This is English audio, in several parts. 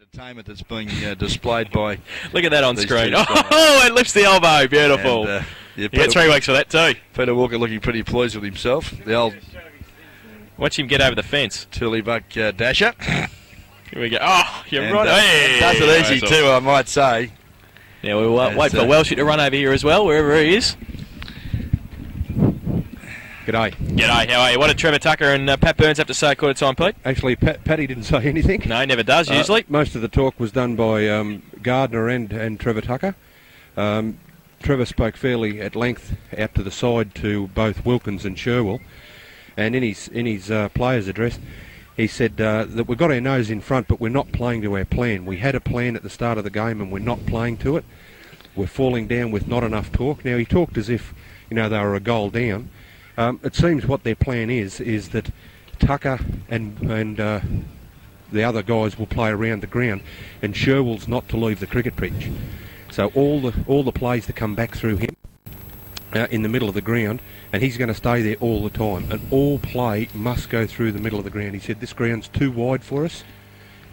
entertainment that's being displayed by. Look at that on screen. Oh, it lifts the elbow. Beautiful. And, you get 3 weeks for that too. Peter Walker looking pretty pleased with himself. The old. Watch him get over the fence. Tillybuck dasher. Here we go. Oh, you're right. Hey, does it easy too, I might say. Now we'll wait for Welshie to run over here as well, wherever he is. G'day. G'day, how are you? What did Trevor Tucker and Pat Burns have to say at quarter time, Pete? Actually, Paddy didn't say anything. No, he never does, usually. Most of the talk was done by Gardner and Trevor Tucker. Trevor spoke fairly at length out to the side to both Wilkins and Sherwell. And in his players' address, he said that we've got our nose in front, but we're not playing to our plan. We had a plan at the start of the game, and we're not playing to it. We're falling down with not enough talk. Now, he talked as if, they were a goal down. It seems what their plan is that Tucker and the other guys will play around the ground, and Sherwell's not to leave the cricket pitch. So all the plays to come back through him in the middle of the ground, and he's going to stay there all the time. And all play must go through the middle of the ground. He said this ground's too wide for us,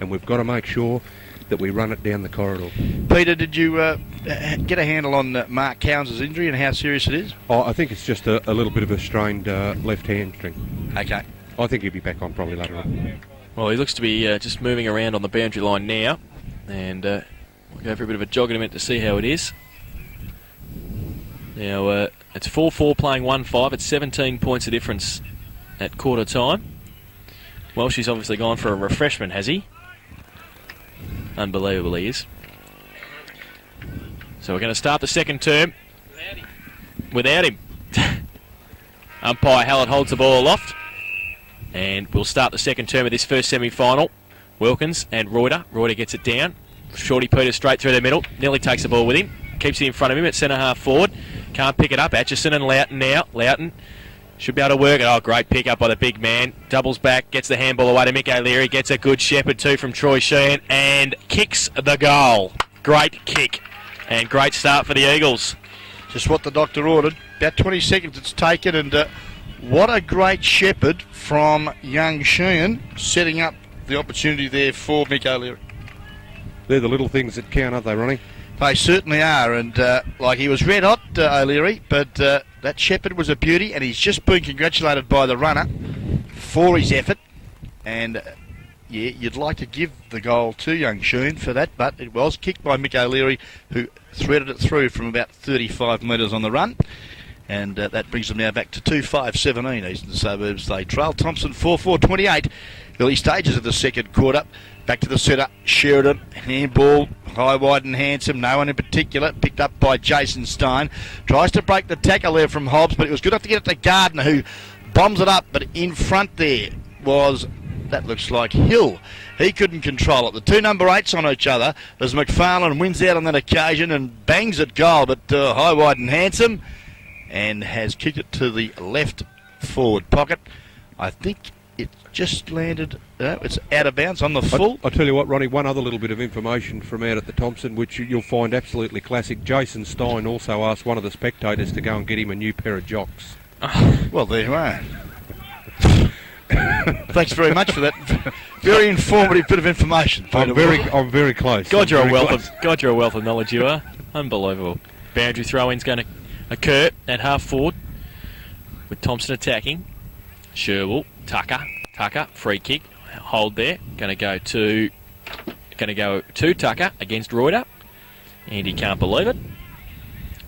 and we've got to make sure that we run it down the corridor. Peter, did you get a handle on Mark Cowens' injury and how serious it is? Oh, I think it's just a little bit of a strained left hamstring. Okay. I think he'll be back on probably later on. Well, he looks to be just moving around on the boundary line now, and we'll go for a bit of a jog in a minute to see how it is. Now, it's 4-4 playing 1-5. It's 17 points of difference at quarter time. Welshie's obviously gone for a refreshment, has he? Unbelievable he is. So we're going to start the second term without him. Umpire Hallett holds the ball aloft, and we'll start the second term of this first semi-final. Wilkins and Reuter. Reuter gets it down. Shorty Peter straight through the middle. Nearly takes the ball with him. Keeps it in front of him at centre half forward. Can't pick it up. Atchison and Loughton now. Loughton should be able to work it. Oh, great pick up by the big man. Doubles back, gets the handball away to Mick O'Leary. Gets a good shepherd too from Troy Sheehan and kicks the goal. Great kick and great start for the Eagles. Just what the doctor ordered. About 20 seconds it's taken, and what a great shepherd from young Sheehan, setting up the opportunity there for Mick O'Leary. They're the little things that count, aren't they, Ronnie? They certainly are, and he was red hot, O'Leary, but that shepherd was a beauty, and he's just been congratulated by the runner for his effort. And you'd like to give the goal to young Sheehan for that, but it was kicked by Mick O'Leary, who threaded it through from about 35 metres on the run. And that brings them now back to 2-5-17. Eastern Suburbs they trail. Thomson 4-4-28. Early stages of the second quarter. Back to the centre. Sheridan. Handball. High, wide and handsome. No one in particular. Picked up by Jason Stein. Tries to break the tackle there from Hobbs, but it was good enough to get it to Gardner, who bombs it up. But in front there was, that looks like Hill. He couldn't control it. The two number 8s on each other as McFarlane wins out on that occasion and bangs at goal. But high, wide and handsome, and has kicked it to the left forward pocket. I think it just landed, it's out of bounds on the full. I'll tell you what, Ronnie, one other little bit of information from out at the Thomson, which you'll find absolutely classic. Jason Stein also asked one of the spectators to go and get him a new pair of jocks. Well, there you are. Thanks very much for that very informative bit of information. I'm very close. God, you're a wealth of knowledge, you are. Unbelievable. Boundary throw-in's going to occur at half forward with Thomson attacking. Sherwell, Tucker, free kick, hold there. Going to go to Tucker against Reuter, and he can't believe it.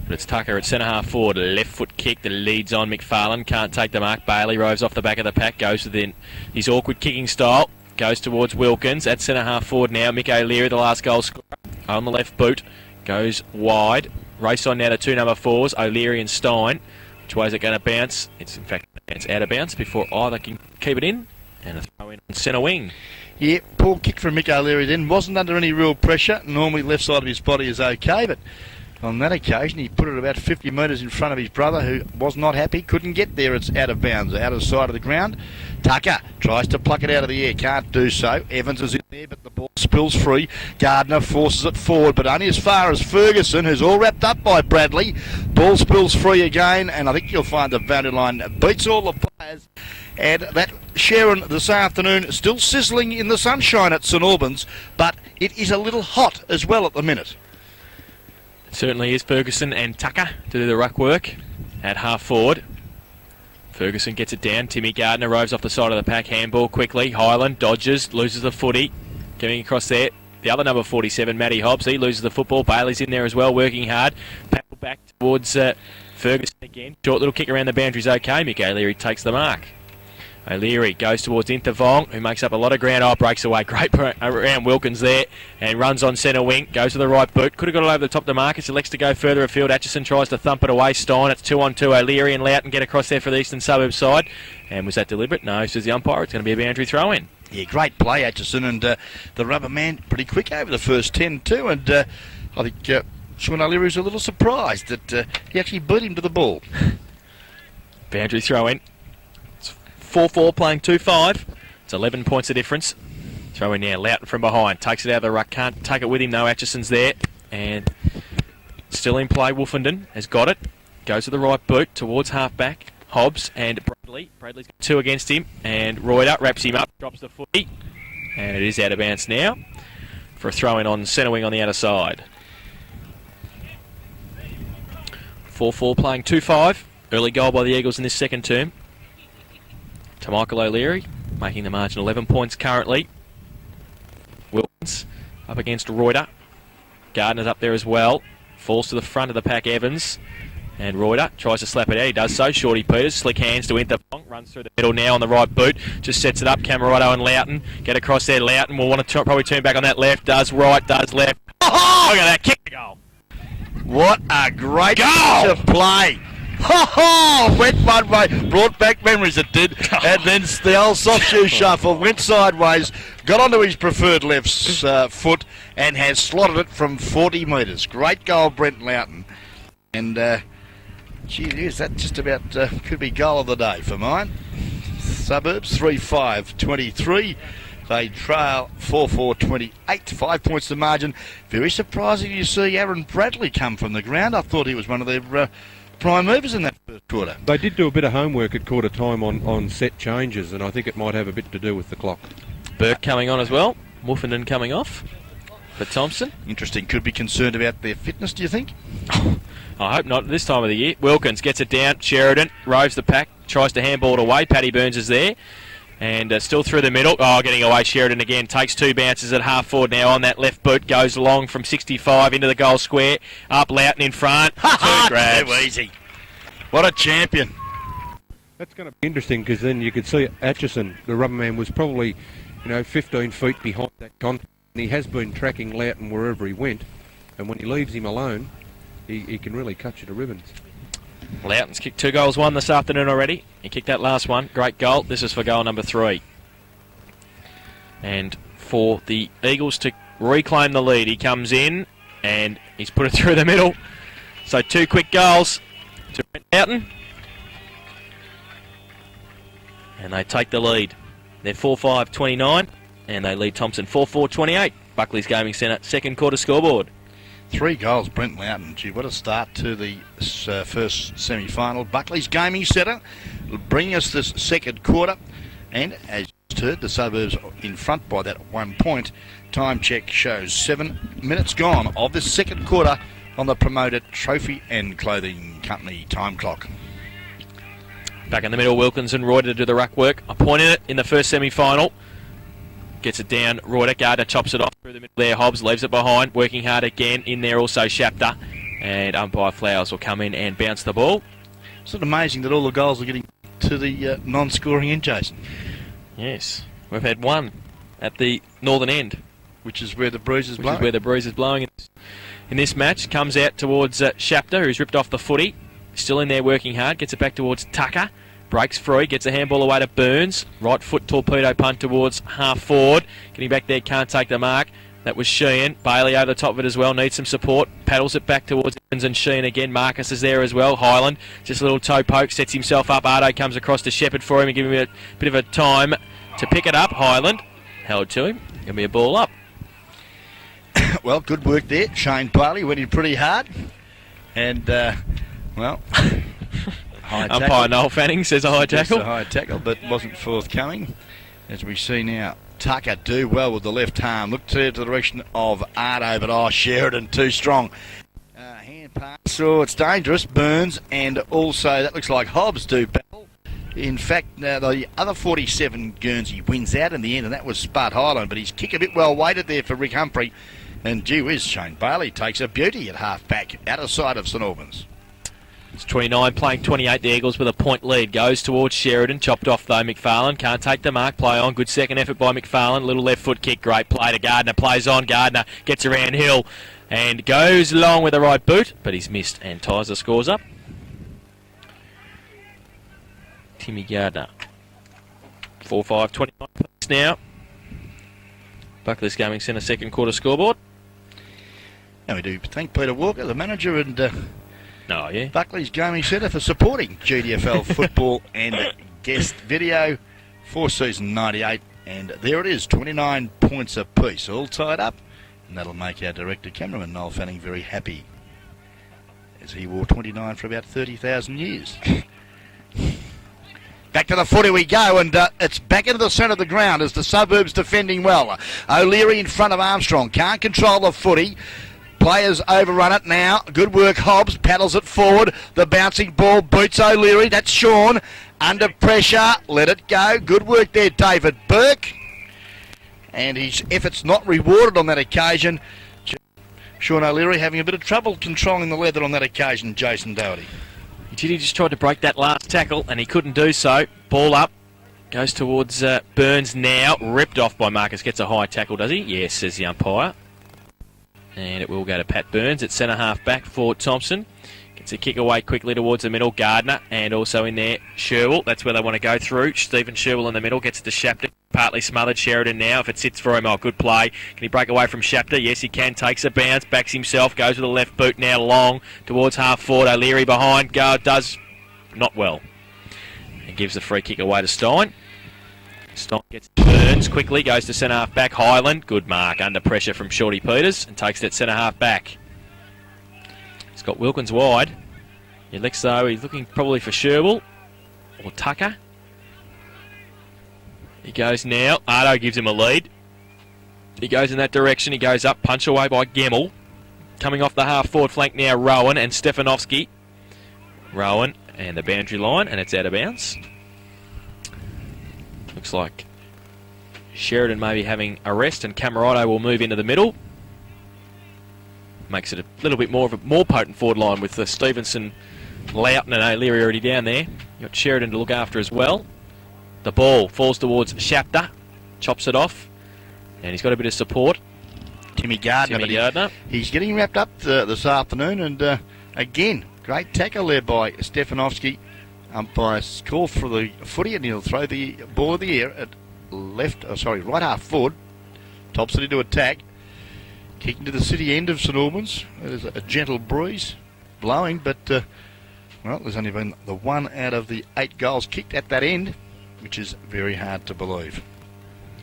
But it's Tucker at centre half forward, left foot kick. The lead's on McFarlane, can't take the mark. Bailey roves off the back of the pack, goes within his awkward kicking style, goes towards Wilkins at centre half forward now. Mick O'Leary, the last goal scorer, on the left boot, goes wide. Race on now to two number 4s, O'Leary and Stein. Which way is it going to bounce? It's in fact it's out of bounds before either can keep it in. And a throw in on centre wing. Yeah, poor kick from Mick O'Leary then. Wasn't under any real pressure. Normally left side of his body is okay, but on that occasion he put it about 50 metres in front of his brother, who was not happy. Couldn't get there. It's out of bounds, out of the side of the ground. Tucker tries to pluck it out of the air. Can't do so. Evans is in there, but the ball spills free. Gardner forces it forward, but only as far as Ferguson, who's all wrapped up by Bradley. Ball spills free again, and I think you'll find the boundary line beats all the players And that Sharon this afternoon still sizzling in the sunshine at St Albans, but it is a little hot as well at the minute. It certainly is. Ferguson and Tucker to do the ruck work at half forward. Ferguson gets it down. Timmy Gardner roves off the side of the pack. Handball quickly. Highland dodges, loses the footy. Getting across there. The other number 47, Matty Hobbs, he loses the football. Bailey's in there as well, working hard. Paddle back towards Ferguson again. Short little kick around the boundary's okay. Mick O'Leary takes the mark. O'Leary goes towards Intervong, who makes up a lot of ground. Oh, breaks away. Great around Wilkins there and runs on centre wing. Goes to the right boot. Could have got it over the top of the Marcus. Elects to go further afield. Atchison tries to thump it away. Stein, it's 2-on-2. O'Leary and Loughton get across there for the Eastern Suburbs side. And was that deliberate? No, says the umpire. It's going to be a boundary throw in. Yeah, great play, Atchison, and the rubber man pretty quick over the first 10 too. And I think Sean O'Leary was a little surprised that he actually beat him to the ball. Boundary throw in. 4-4 playing 2-5. It's 11 points of difference. Throw in now. Loughton from behind. Takes it out of the ruck. Can't take it with him though. Atchison's there. And still in play. Wolfenden has got it. Goes to the right boot towards half-back. Hobbs and Bradley. Bradley's got 2 against him. And Reuter wraps him up. Drops the footy. And it is out of bounds now for a throw in on centre wing on the outer side. 4-4 playing 2-5. Early goal by the Eagles in this second term. To Michael O'Leary, making the margin 11 points currently. Wilkins up against Reuter. Gardner's up there as well. Falls to the front of the pack, Evans. And Reuter tries to slap it out. He does so. Shorty Peters, slick hands to Intervong. Runs through the middle now on the right boot. Just sets it up. Camerotto and Loughton get across there. Loughton will want to probably turn back on that left. Does right, does left. Oh, look at that. Kick the goal. What a great Goal! piece of play. Went one way, brought back memories it did, and then the old soft shoe shuffle, went sideways, got onto his preferred left foot, and has slotted it from 40 metres. Great goal, Brent Loughton. And, gee, that just about could be goal of the day for mine. Suburbs 3-5-23. They trail 4-4-28, 5 points to margin. Very surprising you see Aaron Bradley come from the ground. I thought he was one of their prime movers in that first quarter. They did do a bit of homework at quarter time on set changes, and I think it might have a bit to do with the clock. Burke coming on as well. Wolfenden coming off for Thomson. Interesting. Could be concerned about their fitness, do you think? I hope not at this time of the year. Wilkins gets it down. Sheridan roves the pack, tries to handball it away. Paddy Burns is there. And still through the middle. Oh, getting away. Sheridan again. Takes 2 bounces at half forward now on that left boot. Goes along from 65 into the goal square. Up Loughton in front. 2 grabs. Too easy. What a champion. That's going to be interesting because then you could see Atchison, the rubber man, was probably 15 feet behind that contact. And he has been tracking Loughton wherever he went. And when he leaves him alone, he can really cut you to ribbons. Loughton's kicked 2 goals, 1 this afternoon already. He kicked that last one. Great goal. This is for goal number 3. And for the Eagles to reclaim the lead, he comes in and he's put it through the middle. So 2 quick goals to Loughton. And they take the lead. They're 4-5-29 and they lead Thomson 4-4-28. Buckley's Gaming Centre, second quarter scoreboard. 3 goals, Brent Loughton. Gee, what a start to the first semi-final. Buckley's Gaming Centre bringing us this second quarter. And as you just heard, the Suburbs in front by that 1 point. Time check shows 7 minutes gone of this second quarter on the promoted Trophy and Clothing Company time clock. Back in the middle, Wilkins and Reuter to do the ruck work. I pointed it in the first semi-final. Gets it down, Reuter, Gardner chops it off through the middle there, Hobbs leaves it behind, working hard again, in there also Shapter, and umpire Flowers will come in and bounce the ball. Isn't it amazing that all the goals are getting to the non-scoring end, Jason? Yes, we've had 1 at the northern end. Which is where the breeze is blowing. Which is where the breeze is blowing in this match. Comes out towards Shapter, who's ripped off the footy, still in there working hard, gets it back towards Tucker. Breaks free, gets a handball away to Burns. Right foot torpedo punt towards half forward. Getting back there, can't take the mark. That was Sheehan. Bailey over the top of it as well, needs some support. Paddles it back towards Evans and Sheehan again. Marcus is there as well. Highland, just a little toe poke, sets himself up. Ardo comes across to Shepherd for him and give him a bit of a time to pick it up. Highland held to him. Gonna be a ball up. Well, good work there. Shane Bailey went in pretty hard. And, well... high tackle. Umpire Noel Fanning says a high tackle. A high tackle, but wasn't forthcoming. As we see now, Tucker do well with the left arm. Look to the direction of Ardo, but Sheridan too strong. Hand pass, it's dangerous. Burns, and also that looks like Hobbs do battle. In fact, the other 47 Guernsey wins out in the end, and that was Spud Highland, but his kick a bit well weighted there for Rick Humphrey. And gee whiz, Shane Bailey takes a beauty at half-back, out of sight of St Albans. It's 29 playing 28. The Eagles with a point lead. Goes towards Sheridan. Chopped off though. McFarlane can't take the mark. Play on. Good second effort by McFarlane. Little left foot kick. Great play to Gardner. Plays on. Gardner gets around Hill and goes long with the right boot, but he's missed and ties the scores up. Timmy Gardner. 4-5, 29 points now. Buckley's Gaming Centre second quarter scoreboard. And we do thank Peter Walker, the manager, and Buckley's Gaming Centre for supporting GDFL football and guest video for season 98. And there it is, 29 points apiece, all tied up. And that'll make our director cameraman Noel Fanning very happy, as he wore 29 for about 30,000 years. Back to the footy we go, and it's back into the centre of the ground as the Suburbs defending well. O'Leary in front of Armstrong, can't control the footy. Players overrun it now. Good work, Hobbs paddles it forward. The bouncing ball boots O'Leary. That's Sean. Under pressure, let it go. Good work there, David Burke. And his efforts not rewarded on that occasion. Sean O'Leary having a bit of trouble controlling the leather on that occasion, Jason Doherty. He just tried to break that last tackle and he couldn't do so. Ball up. Goes towards Burns now. Ripped off by Marcus. Gets a high tackle, does he? Yes, says the umpire. And it will go to Pat Burns at centre half back for Thomson. Gets a kick away quickly towards the middle. Gardner and also in there Sherwell. That's where they want to go through. Stephen Sherwell in the middle. Gets it to Shapter. Partly smothered. Sheridan now. If it sits for him, good play. Can he break away from Shapter? Yes, he can. Takes a bounce. Backs himself. Goes with the left boot now long towards half forward. O'Leary behind. Does not well. And gives the free kick away to Stein. Stein gets Burns quickly. Goes to centre half back. Highland. Good mark. Under pressure from Shorty Peters. And takes that centre half back. He's got Wilkins wide. He looks though. He's looking probably for Sherwell or Tucker. He goes now. Ardo gives him a lead. He goes in that direction. He goes up. Punch away by Gemmell. Coming off the half forward flank now, Rowan and Stefanovski. Rowan and the boundary line, and it's out of bounds. Looks like Sheridan may be having a rest, and Camerado will move into the middle. Makes it a little bit more of a more potent forward line with Stevenson, Loughton and O'Leary already down there. You've got Sheridan to look after as well. The ball falls towards Shapter, chops it off, and he's got a bit of support. Timmy Gardner. He's getting wrapped up this afternoon, and again, great tackle there by Stefanovski. Umpire's call for the footy, and he'll throw the ball in the air at right half forward. Thomson into attack. Kicking to the city end of St Albans. There's a gentle breeze blowing, but there's only been the one out of the 8 goals kicked at that end, which is very hard to believe.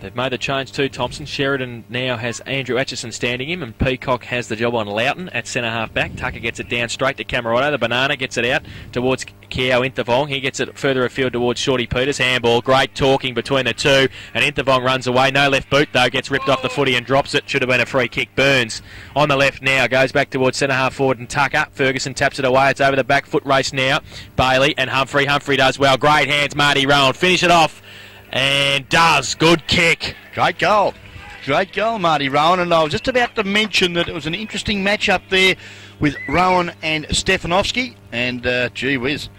They've made the change too, Thomson. Sheridan now has Andrew Atchison standing him, and Peacock has the job on Loughton at centre half back. Tucker gets it down straight to Camerado. The banana gets it out towards Kiao Inthavong. He gets it further afield towards Shorty Peters. Handball. Great talking between the two, and Inthavong runs away. No left boot though. Gets ripped off the footy and drops it. Should have been a free kick. Burns on the left now. Goes back towards centre half forward and Tucker. Ferguson taps it away. It's over the back foot race now. Bailey and Humphrey. Humphrey does well. Great hands, Marty Rowan. Finish it off. And does. Good kick. Great goal. Great goal, Marty Rowan. And I was just about to mention that it was an interesting match up there with Rowan and Stefanovski. And gee whiz,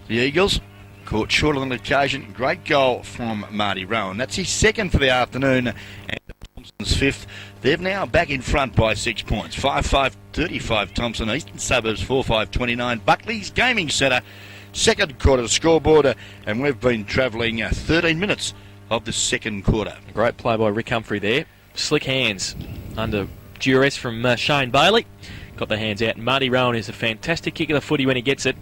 the Eagles caught short on the occasion. Great goal from Marty Rowan. That's his second for the afternoon, and Thomson's fifth. They're now back in front by 6 points. 5-5-35 Thomson. Eastern Suburbs 4-5-29. Buckley's Gaming Centre. Second quarter scoreboard, and we've been travelling 13 minutes of the second quarter. Great play by Rick Humphrey there. Slick hands under duress from Shane Bailey. Got the hands out. Marty Rowan is a fantastic kick of the footy when he gets it,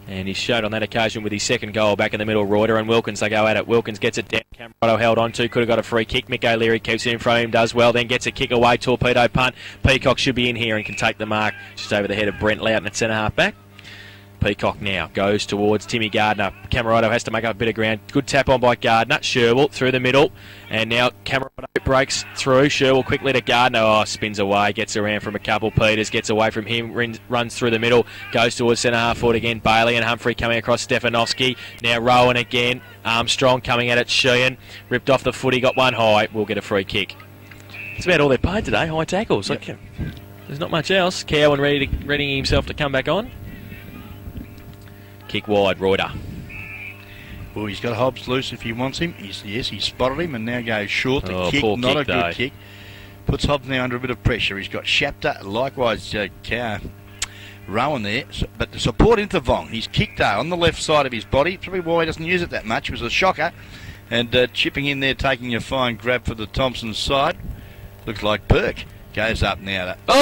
and he showed on that occasion with his second goal back in the middle. Reuter and Wilkins, they go at it. Wilkins gets it down. Camerado held on to, could have got a free kick. Mick O'Leary keeps it in front of him, does well, then gets a kick away. Torpedo punt. Peacock should be in here and can take the mark just over the head of Brent Loughton at centre half back. Peacock now goes towards Timmy Gardner. Camerado has to make up a bit of ground. Good tap on by Gardner. Sherwell through the middle. And now Camerado breaks through. Sherwell quickly to Gardner. Oh, spins away. Gets around from a couple. Peters gets away from him. Runs through the middle. Goes towards centre half forward again. Bailey and Humphrey coming across Stefanovski. Now Rowan again. Armstrong coming at it. Sheehan ripped off the footy. Got one high. Will get a free kick. That's about all they're paid today. High tackles. Yep. Like, there's not much else. Cowan readying himself to come back on. Kick wide, Reuter. Well, he's got Hobbs loose if he wants him. He spotted him and now goes short. The kick, poor not kick, a good though. kick. Puts Hobbs now under a bit of pressure. He's got Shapter, likewise Rowan there. But the support into Vong. He's kicked on the left side of his body. Probably why he doesn't use it that much. It was a shocker. And chipping in there, taking a fine grab for the Thomson side. Looks like Burke. Goes up now. The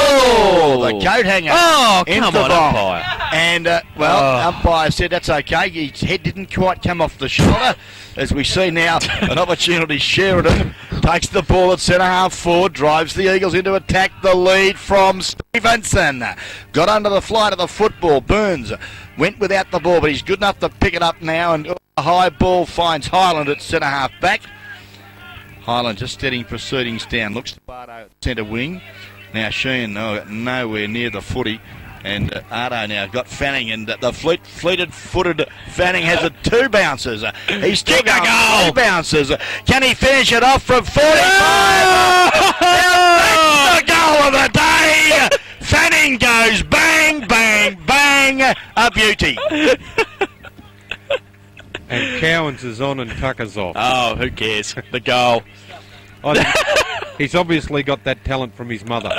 coat hanger. Oh, into come on, Vong. umpire. And, umpire said that's okay. His head didn't quite come off the shoulder. As we see now, an opportunity. Sheridan takes the ball at centre half forward, drives the Eagles into attack. The lead from Stevenson. Got under the flight of the football. Burns went without the ball, but he's good enough to pick it up now. And a high ball finds Highland at centre half back. Highland just steadying proceedings down. Looks to Bardo at centre wing. Now Sheehan nowhere near the footy. And Ardo now got Fanning. And the fleet-footed Fanning has it 2 bounces. He's still got 3 bounces. Can he finish it off from 45? That's the goal of the day. Fanning goes bang, bang, bang. A beauty. And Cowans is on and Tucker's off. Oh, who cares? The goal. He's obviously got that talent from his mother.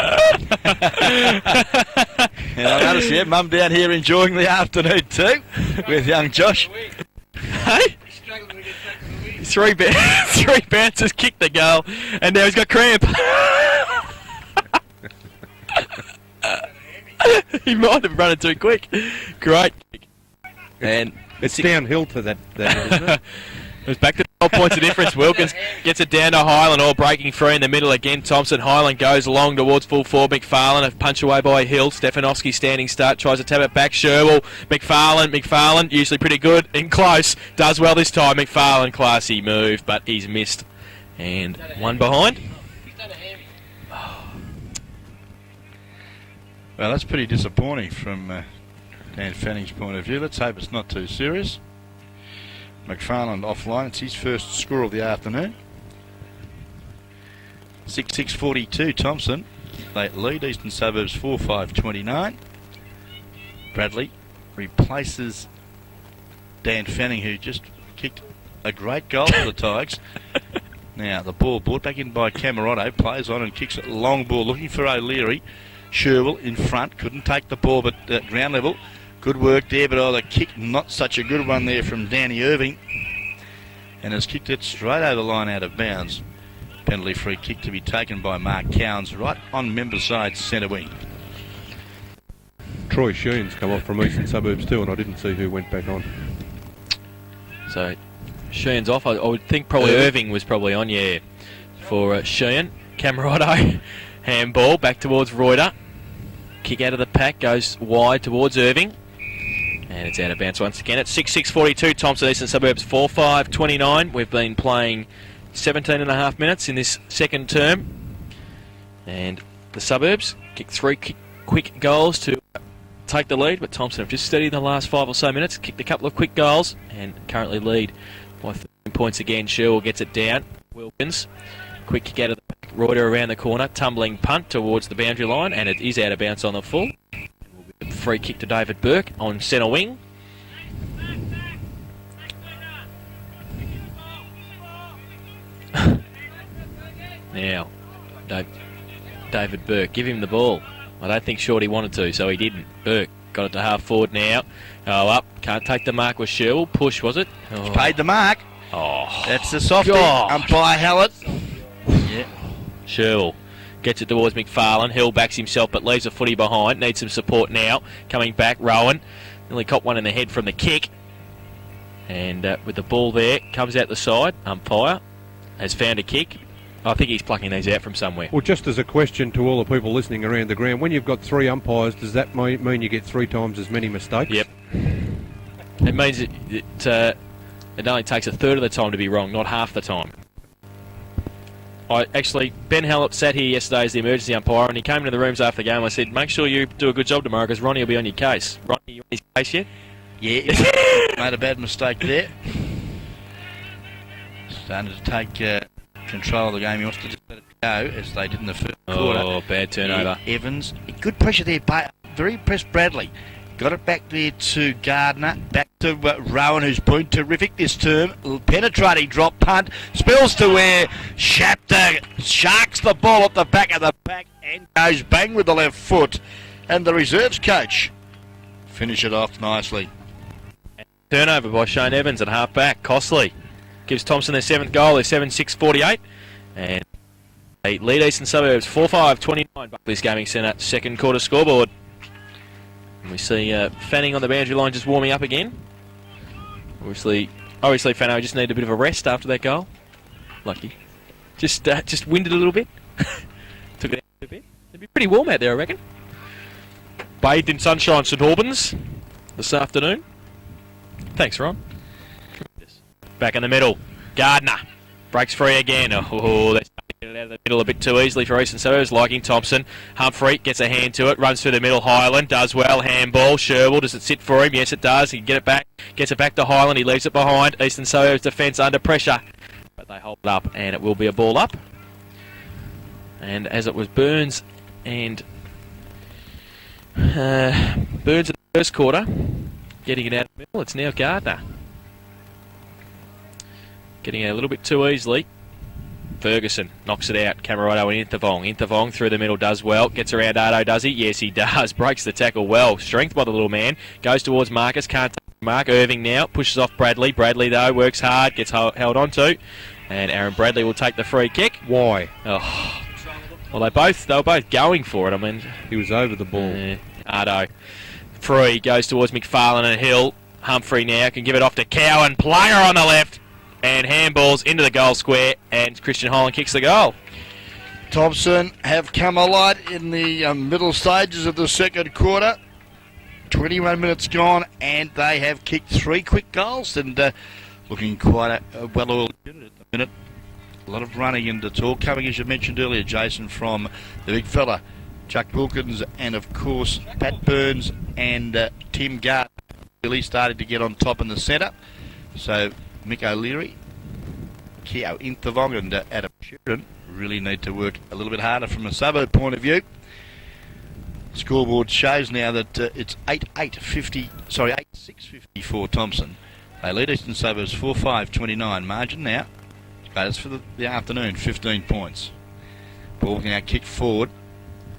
And I noticed, Mum down here enjoying the afternoon too, with young Josh. Hey? Three bounces, kicked the goal, and now he's got cramp. He might have run it too quick. Great kick. And It's downhill to that isn't it? it's back to 12 points of difference. Wilkins gets it down to Highland, all breaking free in the middle again. Thomson, Highland goes along towards full forward. McFarlane, a punch away by Hill. Stefanovski standing start, tries to tap it back. Sherwell, McFarlane, usually pretty good and close. Does well this time. McFarlane, classy move, but he's missed. And one behind. Well, that's pretty disappointing from Dan Fanning's point of view. Let's hope it's not too serious. McFarlane offline. It's his first score of the afternoon. 6-6-42 Thomson. They lead Eastern Suburbs 4-5-29. Bradley replaces Dan Fanning, who just kicked a great goal for the Tigers. Now the ball brought back in by Camerado. Plays on and kicks it long ball looking for O'Leary. Sherwell in front. Couldn't take the ball but at ground level. Good work there, but the kick, not such a good one there from Danny Irving. And has kicked it straight over the line out of bounds. Penalty free kick to be taken by Mark Cowans right on member side centre wing. Troy Sheehan's come off from Eastern Suburbs too, and I didn't see who went back on. So Sheehan's off. I would think probably Irving was probably on, for Sheehan. Camerado, handball back towards Reuter. Kick out of the pack, goes wide towards Irving. And it's out of bounds once again. It's 6-6-42, Thomson Eastern Suburbs 4-5-29. We've been playing 17 and a half minutes in this second term. And the Suburbs kicked 3 quick goals to take the lead, but Thomson have just steadied the last 5 or so minutes, kicked a couple of quick goals, and currently lead by 13 points again. Sherwell gets it down. Wilkins, quick kick out of the back. Reuter around the corner, tumbling punt towards the boundary line, and it is out of bounds on the full. Free kick to David Burke on centre wing. Now, David Burke, give him the ball. I don't think Shorty wanted to, so he didn't. Burke got it to half forward now. Oh, up. Can't take the mark with Sherwell. Push, was it? Oh. He's paid the mark. Oh. That's the softie. Gosh. Umpire Hallett. Yeah. Sherwell gets it towards McFarlane. Hill backs himself but leaves a footy behind. Needs some support now. Coming back, Rowan. Nearly caught one in the head from the kick. And with the ball there, comes out the side. Umpire has found a kick. I think he's plucking these out from somewhere. Well, just as a question to all the people listening around the ground, when you've got 3 umpires, does that mean you get 3 times as many mistakes? Yep. It means it only takes a third of the time to be wrong, not half the time. Ben Hallett sat here yesterday as the emergency umpire, and he came into the rooms after the game. I said, make sure you do a good job tomorrow because Ronnie will be on your case. Ronnie, you on his case yet? Yeah, made a bad mistake there. Starting to take control of the game. He wants to just let it go as they did in the first quarter. Oh, bad turnover. Yeah, Evans, good pressure there. Very impressed Bradley. Got it back there to Gardner. Back to Rowan, who's been terrific this term. Penetrating drop punt. Spills to where Shapter sharks the ball at the back of the pack and goes bang with the left foot. And the reserves coach finish it off nicely. Turnover by Shane Evans at half back. Costly gives Thomson their 7th goal. They're 7-6-48. And they lead Eastern Suburbs 4-5-29. Buckley's Gaming Centre second quarter scoreboard. And we see Fanning on the boundary line just warming up again. Obviously Fanning just needed a bit of a rest after that goal. Lucky. Just winded a little bit. Took it out a bit. It'd be pretty warm out there, I reckon. Bathed in sunshine, St Albans this afternoon. Thanks, Ron. Back in the middle. Gardner breaks free again. Oh, that's get it out of the middle a bit too easily for Eastern Suburbs, liking Thomson. Humphrey gets a hand to it, runs through the middle. Highland does well. Handball. Sherwell, does it sit for him? Yes, it does. He can get it back. Gets it back to Highland. He leaves it behind. Eastern Suburbs defence under pressure. But they hold it up, and it will be a ball up. And as it was Burns and Burns in the first quarter, getting it out of the middle, it's now Gardner. Getting it a little bit too easily. Ferguson knocks it out. Camarado and Intervong through the middle does well. Gets around Ardo, does he? Yes, he does. Breaks the tackle well. Strength by the little man. Goes towards Marcus. Can't take Mark. Irving now. Pushes off Bradley. Bradley, though, works hard. Gets held on to. And Aaron Bradley will take the free kick. Why? Oh. Well, they were both going for it. I mean, he was over the ball. Ardo. Free. Goes towards McFarlane and Hill. Humphrey now can give it off to Cowan. Player on the left. And handballs into the goal square, and Christian Holland kicks the goal. Thomson have come alight in the middle stages of the second quarter. 21 minutes gone, and they have kicked 3 quick goals, and looking quite a well-oiled unit at the minute. A lot of running and talk coming, as you mentioned earlier, Jason, from the big fella, Chuck Wilkins, and of course Pat Burns and Tim Gardner really started to get on top in the centre. So Mick O'Leary, Keo Intervong and Adam Sheridan really need to work a little bit harder from a suburb point of view. Scoreboard shows now that it's 8-6-50 for Thomson. They lead Eastern Suburbs 4-5-29. Margin now, status for the afternoon, 15 points. Ball now kicked forward.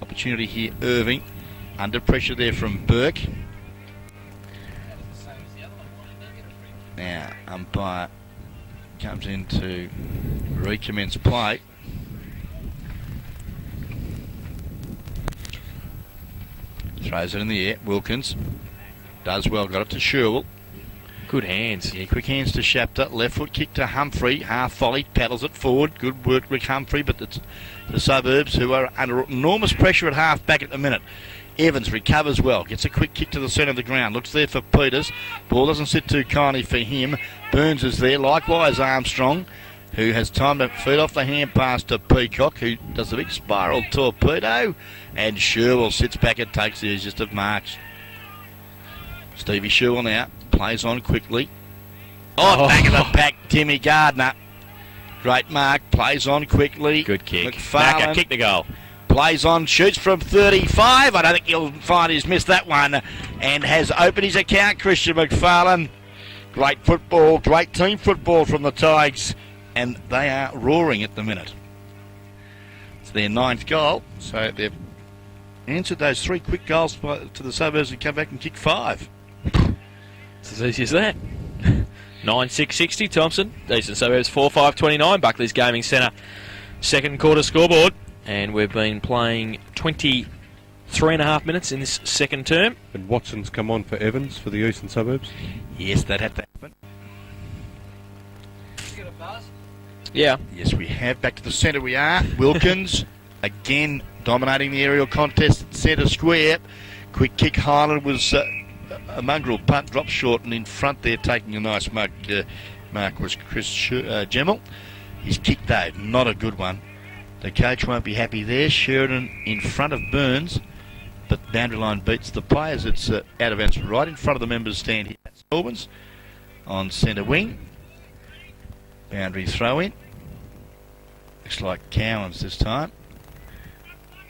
Opportunity here, Irving. Under pressure there from Burke. Now, umpire comes in to recommence play. Throws it in the air. Wilkins does well. Got it to Sherwell. Good hands. Yeah, quick hands to Shapter. Left foot kick to Humphrey. Half volley. Paddles it forward. Good work, Rick Humphrey. But it's the Suburbs who are under enormous pressure at half back at the minute. Evans recovers well, gets a quick kick to the centre of the ground, looks there for Peters. Ball doesn't sit too kindly for him. Burns is there, likewise Armstrong, who has time to feed off the hand pass to Peacock, who does a big spiral torpedo. And Sherwell sits back and takes the easiest of marks. Stevie Sherwell now plays on quickly. Back of the pack, Timmy Gardner. Great mark, plays on quickly. Good kick. McFarlane kick the goal. Plays on, shoots from 35. I don't think you'll find he's missed that one. And has opened his account, Christian McFarlane. Great football, great team football from the Tigers. And they are roaring at the minute. It's their 9th goal. So they've answered those 3 quick goals to the Suburbs and come back and kick 5. It's as easy as that. 9-6-60, Thomson. Eastern Suburbs 4-5-29. Buckley's Gaming Centre. Second quarter scoreboard. And we've been playing 23.5 minutes in this second term. And Watson's come on for Evans for the Eastern Suburbs. Yes, that had to happen. Yeah. Yes, we have. Back to the centre we are. Wilkins, again, dominating the aerial contest at centre square. Quick kick, Highland was a mongrel punt, dropped short, and in front there taking a nice mark was Chris Gemmell. His kick though, not a good one. The coach won't be happy there. Sheridan in front of Burns, but boundary line beats the players. It's out of bounds right in front of the members' stand here. That's Melbourne's on centre wing. Boundary throw in. Looks like Cowans this time.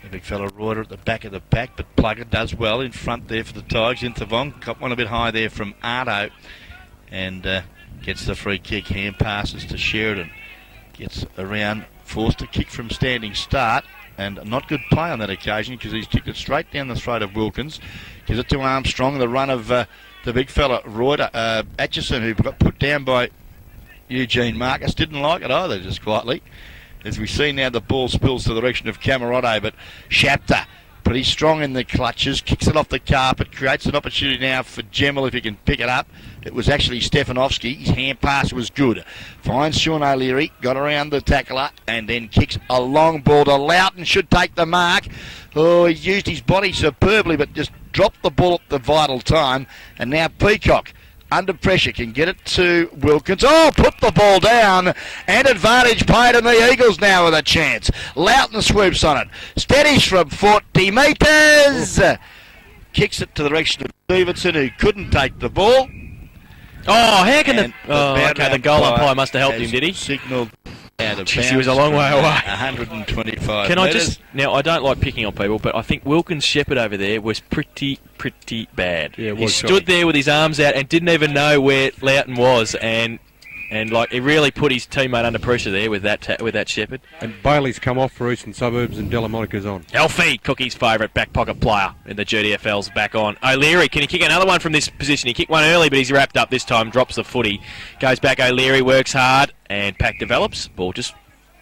The big fella Reuter at the back of the pack, but Plugger does well in front there for the Tigers. Intervong got one a bit high there from Ardo, and gets the free kick. Hand passes to Sheridan. Gets around, forced to kick from standing start, and not good play on that occasion because he's kicked it straight down the throat of Wilkins. Gives it to Armstrong. The run of the big fella Reuter, Atchison, who got put down by Eugene Marcus, didn't like it either, just quietly. As we see now, the ball spills to the direction of Camerotte, but Shapter pretty strong in the clutches, kicks it off the carpet, creates an opportunity now for Gemmell if he can pick it up. It was actually Stefanovski. His hand pass was good. Finds Sean O'Leary, got around the tackler, and then kicks a long ball to Loughton. Should take the mark. Oh, he's used his body superbly, but just dropped the ball at the vital time. And now Peacock, under pressure, can get it to Wilkins. Oh, put the ball down, and advantage played, and the Eagles now with a chance. Loughton swoops on it, steadies from 40 metres, kicks it to the direction of Stevenson, who couldn't take the ball. Oh, how can the goal umpire must have helped him, did he? Signalled out of Jeez, bounds. he was a long way away. 125 Can I metres. now, I don't like picking on people, but I think Wilkins Shepherd over there was pretty bad. Yeah, he stood there with his arms out and didn't even know where Loughton was, and like he really put his teammate under pressure there with that Shepherd. And Bailey's come off for Eastern Suburbs and Delamonica's on. Elfie, Cookie's favourite back pocket player in the GDFL's back on. O'Leary, can he kick another one from this position? He kicked one early, but he's wrapped up this time, drops the footy. Goes back, O'Leary works hard, and pack develops. Ball just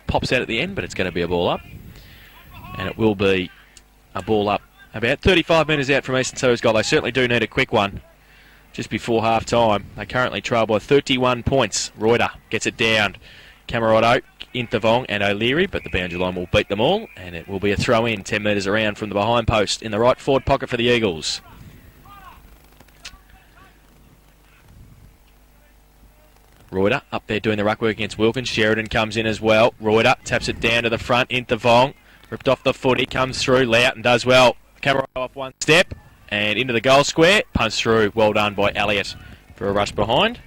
pops out at the end, but it's going to be a ball up. And it will be a ball up about 35 metres out from Eastern Suburbs goal. They certainly do need a quick one just before half-time. They currently trail by 31 points. Reuter gets it down. Camerotte, Intervong and O'Leary, but the boundary line will beat them all, and it will be a throw-in 10 metres around from the behind post in the right forward pocket for the Eagles. Reuter up there doing the ruck work against Wilkins. Sheridan comes in as well. Reuter taps it down to the front. Intervong ripped off the footy, comes through. Loughton does well. Camerotte off one step and into the goal square. Punts through. Well done by Elliott for a rush behind.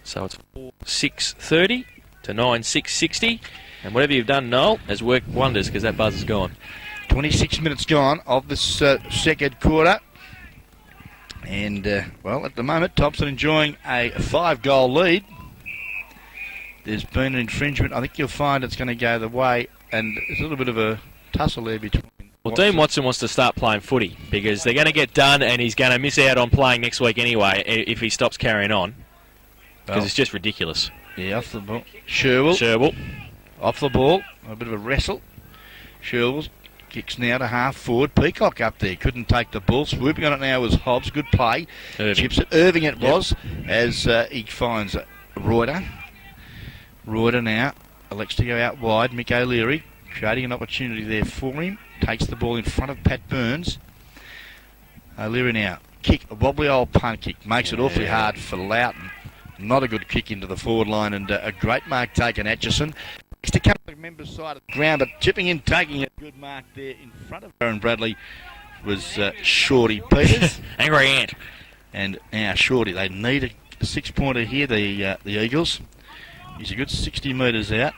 So it's 4-6-30 to 9-6-60. And whatever you've done, Noel, has worked wonders because that buzz is gone. 26 minutes gone of this second quarter. And, well, at the moment, Thomson enjoying a 5-goal lead. There's been an infringement. I think you'll find it's going to go the way. And there's a little bit of a tussle there between... Well, Dean Watson wants to start playing footy because they're going to get done and he's going to miss out on playing next week anyway if he stops carrying on. Because it's just ridiculous. Yeah, off the ball. Sherwell. Off the ball. A bit of a wrestle. Sherwell kicks now to half forward. Peacock up there. Couldn't take the ball. Swooping on it now was Hobbs. Good play. Irving. Chips it. Irving it was as he finds Reuter. Reuter now elects to go out wide. Mick O'Leary creating an opportunity there for him. Takes the ball in front of Pat Burns. O'Leary now. Kick. A wobbly old punt kick. Makes it awfully hard for Loughton. Not a good kick into the forward line, and a great mark taken, Atchison. Next to come to the members' side of the ground, but chipping in, taking a good mark there in front of Aaron Bradley was Shorty Peters. Angry Ant. And now Shorty, they need a 6-pointer here, the Eagles. He's a good 60 metres out.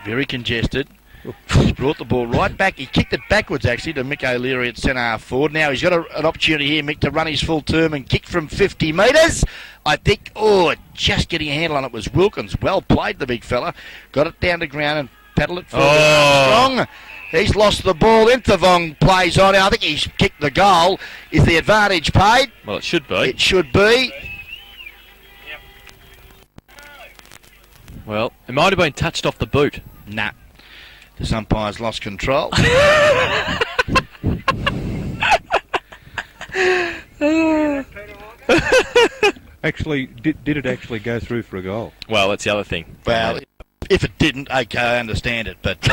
Very congested. He's brought the ball right back. He kicked it backwards, actually, to Mick O'Leary at centre half forward. Now he's got an opportunity here, Mick, to run his full term and kick from 50 metres. I think, just getting a handle on it was Wilkins. Well played, the big fella. Got it down to ground and paddled it forward. Strong. He's lost the ball. Intervong plays on. I think he's kicked the goal. Is the advantage paid? Well, it should be. It should be. Well, it might have been touched off the boot. Nah. This umpire's lost control. Actually, did it actually go through for a goal? Well, that's the other thing. Well, if it didn't, okay, I understand it. But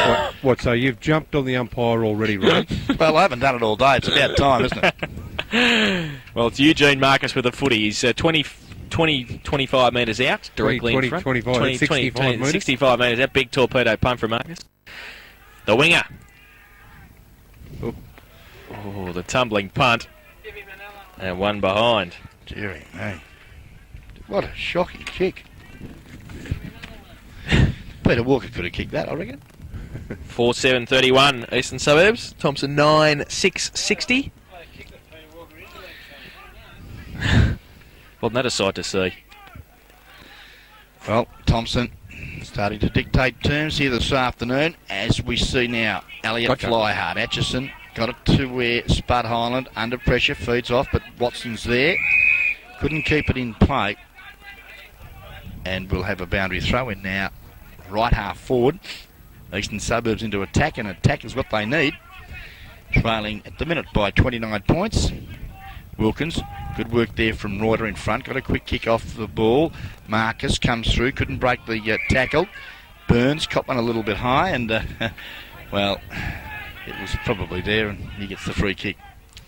What, so you've jumped on the umpire already, right? well, I haven't done it all day. It's about time, isn't it? Well, it's Eugene Marcus with the footy. He's 25 metres out, directly 20, in front. 25, 65 metres. 65 metres out. Big torpedo punt from Marcus. The winger. Oh, the tumbling punt. And one behind. Deary me. What a shocking kick. Peter Walker could have kicked that, I reckon. 4-7-31, Eastern Suburbs. Thomson 9-6-60. Wasn't that a sight to see? Well, Thomson starting to dictate terms here this afternoon, as we see now. Elliot Gotcha. Flyhard, Atchison got it to where Spud Highland under pressure feeds off, but Watson's there. Couldn't keep it in play. And we'll have a boundary throw in now. Right half forward. Eastern Suburbs into attack, and attack is what they need. Trailing at the minute by 29 points. Wilkins, good work there from Reuter in front. Got a quick kick off the ball. Marcus comes through, couldn't break the tackle. Burns caught one a little bit high, and well, it was probably there, and he gets the free kick.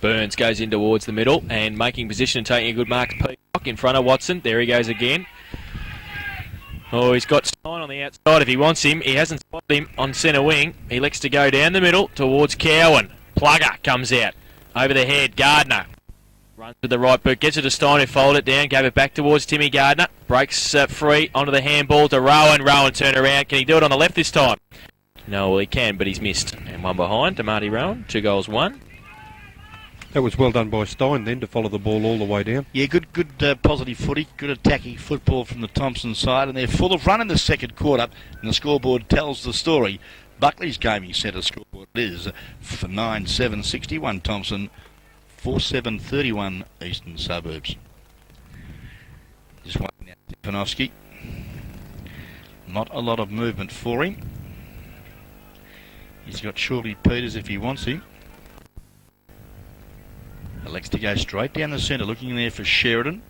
Burns goes in towards the middle and making position and taking a good mark. Peacock in front of Watson. There he goes again. Oh, he's got Stein on the outside if he wants him. He hasn't spotted him on centre wing. He elects to go down the middle towards Cowan. Plugger comes out. Over the head, Gardner. Runs with the right boot, gets it to Stein, who folded it down, gave it back towards Timmy Gardner. Breaks free onto the handball to Rowan. Rowan turned around. Can he do it on the left this time? No, well, he can, but he's missed. And one behind to Marty Rowan. 2 goals, 1. That was well done by Stein then to follow the ball all the way down. Yeah, good positive footy, good attacking football from the Thomson side, and they're full of run in the second quarter, and the scoreboard tells the story. Buckley's gaming centre scoreboard is for 9-7-61 Thomson, 4-7-31 Eastern Suburbs. Just waiting out Stefanovski. Not a lot of movement for him. He's got Shorty Peters if he wants him. Elects to go straight down the centre, looking there for Sheridan.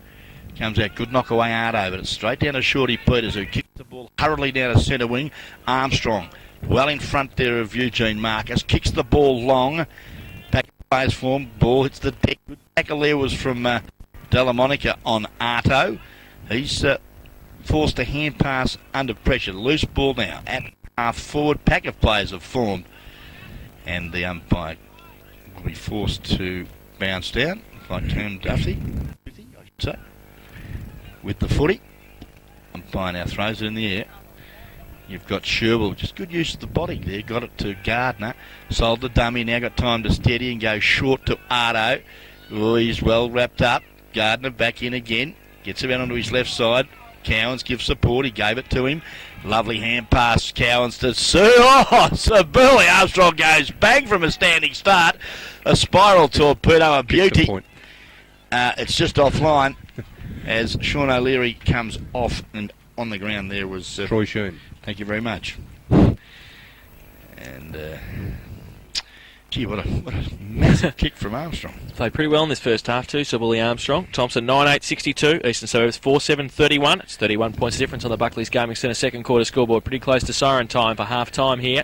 Comes out, good knock away Ardo, but it's straight down to Shorty Peters, who kicks the ball hurriedly down to centre wing. Armstrong, well in front there of Eugene Marcus, kicks the ball long. Back plays form, ball hits the deck. Good tackle there was from Delamonica on Arto. He's forced a hand pass under pressure. Loose ball now at half forward. Pack of players have formed, and the umpire will be forced to bounce down, like Cam Duffy, I should say, with the footy. Umpire now throws it in the air. You've got Sherwell, just good use of the body there. Got it to Gardner. Sold the dummy, now got time to steady and go short to Ardo. Oh, he's well wrapped up. Gardner back in again. Gets around onto his left side. Cowans gives support. He gave it to him. Lovely hand pass. Cowans to Sue. Oh, so Burley Armstrong goes bang from a standing start. A spiral torpedo, a beauty. It's just offline as Sean O'Leary comes off, and on the ground there was Troy Sheen. Thank you very much. And gee, what a massive kick from Armstrong. Played pretty well in this first half too, so Willie Armstrong. Thomson 9-8-62, Eastern Suburbs 4-7-31. It's 31 points difference on the Buckley's Gaming Centre second quarter scoreboard. Pretty close to siren time for half time here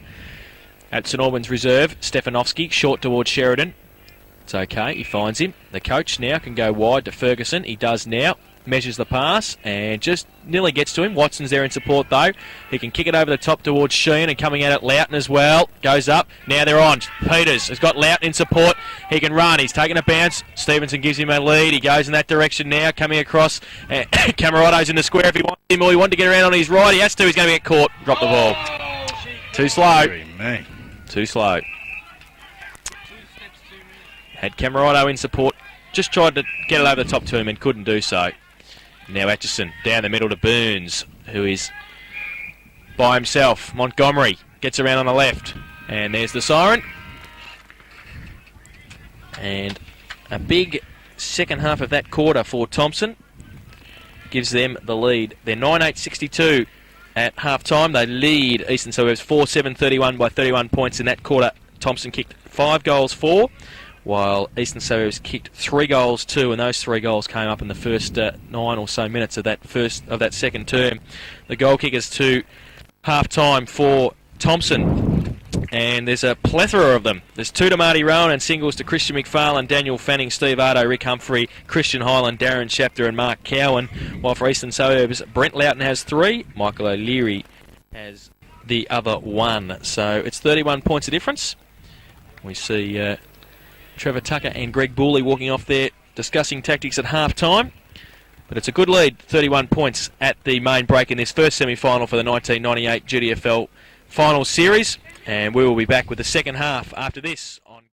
at St Albans Reserve. Stefanovski short towards Sheridan. It's okay, he finds him. The coach now can go wide to Ferguson. He does now. Measures the pass and just nearly gets to him. Watson's there in support though. He can kick it over the top towards Sheen, and coming out at Loughton as well. Goes up. Now they're on. Peters has got Loughton in support. He can run. He's taking a bounce. Stevenson gives him a lead. He goes in that direction now. Coming across. Camarado's in the square if he wants him, or he wanted to get around on his right. He has to. He's going to get caught. Drop the ball. Too slow. Too slow. Had Camarado in support. Just tried to get it over the top to him and couldn't do so. Now Atchison down the middle to Burns, who is by himself. Montgomery gets around on the left, and there's the siren. And a big second half of that quarter for Thomson gives them the lead. They're 9-8-62 at half time. They lead Eastern Suburbs 4-7-31 by 31 points in that quarter. Thomson kicked 5 goals, 4. While Eastern Suburbs kicked 3 goals, 2, and those 3 goals came up in the first 9 or so minutes of that second term. The goal kickers to half-time for Thomson. And there's a plethora of them. There's 2 to Marty Rowan and singles to Christian McFarlane, Daniel Fanning, Steve Ardo, Rick Humphrey, Christian Hyland, Darren Shapter and Mark Cowan. While for Eastern Suburbs, Brent Loughton has 3, Michael O'Leary has the other 1. So it's 31 points of difference. We see Trevor Tucker and Greg Booley walking off there discussing tactics at half-time. But it's a good lead, 31 points at the main break in this first semi-final for the 1998 GDFL Finals Series. And we will be back with the second half after this.